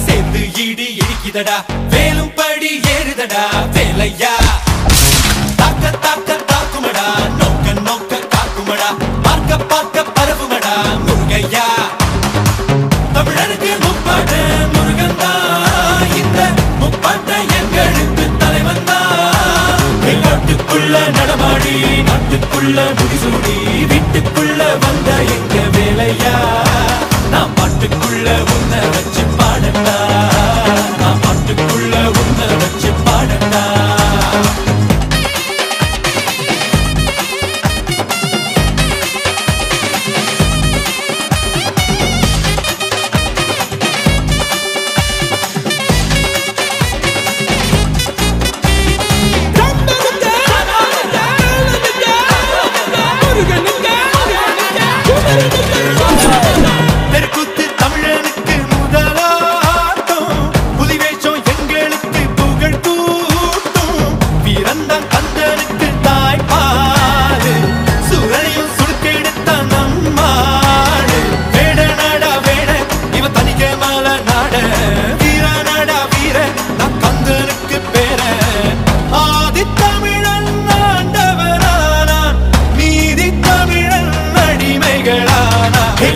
சேர்த்து ஈடி இடிக்குதடா வேலும் படி ஏறுதடா வேலையா தாக்க தாக்க தாக்குமடா நோக்க நோக்க காக்குமடா பார்க்க பார்க்க பரவுமடா முருகையா தமிழனுக்கு முப்பாட்ட முருகன் தான் இந்த முப்பாட்ட எங்களுக்கு தலைவன் தான் நாட்டுக்குள்ள நடமாடி நாட்டுக்குள்ள முடிசூடி வீட்டுக்குள்ள வந்த எங்க வேலையா நான் பாட்டுக்குள்ள உன்னை வச்சு பாடட்டா நான் பாட்டுக்குள்ள உன்னை வச்சு பாடட்டா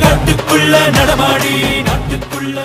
நாட்டுக்குள்ள நடமாடி நாட்டுக்குள்ள